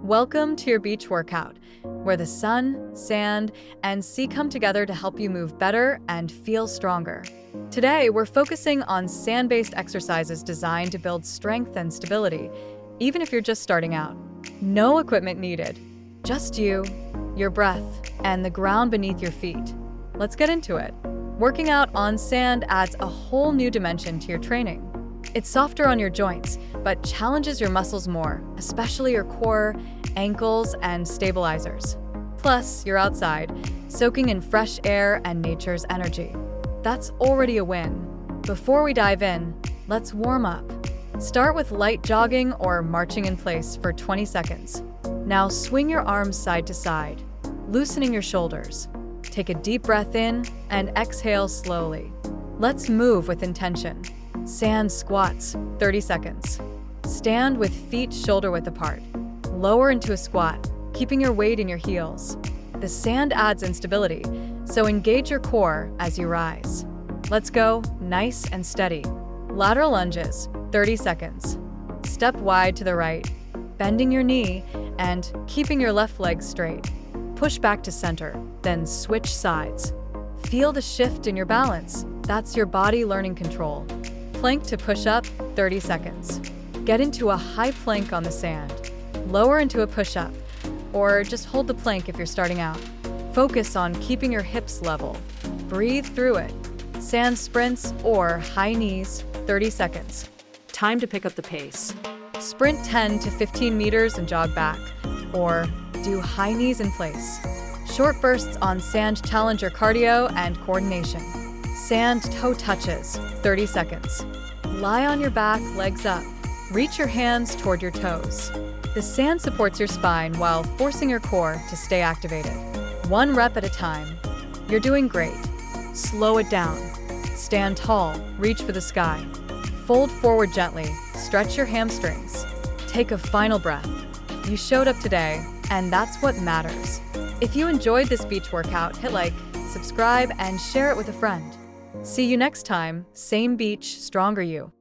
Welcome to your beach workout, where the sun, sand, and sea come together to help you move better and feel stronger. Today, we're focusing on sand-based exercises designed to build strength and stability, even if you're just starting out. No equipment needed, just you, your breath, and the ground beneath your feet. Let's get into it. Working out on sand adds a whole new dimension to your training. It's softer on your joints, but challenges your muscles more, especially your core, ankles, and stabilizers. Plus, you're outside, soaking in fresh air and nature's energy. That's already a win. Before we dive in, let's warm up. Start with light jogging or marching in place for 20 seconds. Now swing your arms side to side, loosening your shoulders. Take a deep breath in and exhale slowly. Let's move with intention. Sand squats, 30 seconds. Stand with feet shoulder-width apart. Lower into a squat, keeping your weight in your heels. The sand adds instability, so engage your core as you rise. Let's go, nice and steady. Lateral lunges, 30 seconds. Step wide to the right, bending your knee and keeping your left leg straight. Push back to center, then switch sides. Feel the shift in your balance. That's your body learning control. Plank to push up, 30 seconds. Get into a high plank on the sand. Lower into a push-up, or just hold the plank if you're starting out. Focus on keeping your hips level. Breathe through it. Sand sprints or high knees, 30 seconds. Time to pick up the pace. Sprint 10 to 15 meters and jog back, or do high knees in place. Short bursts on sand challenge your cardio and coordination. Sand toe touches, 30 seconds. Lie on your back, legs up. Reach your hands toward your toes. The sand supports your spine while forcing your core to stay activated. 1 rep at a time. You're doing great. Slow it down. Stand tall, reach for the sky. Fold forward gently, stretch your hamstrings. Take a final breath. You showed up today, and that's what matters. If you enjoyed this beach workout, hit like, subscribe, and share it with a friend. See you next time. Same beach, stronger you.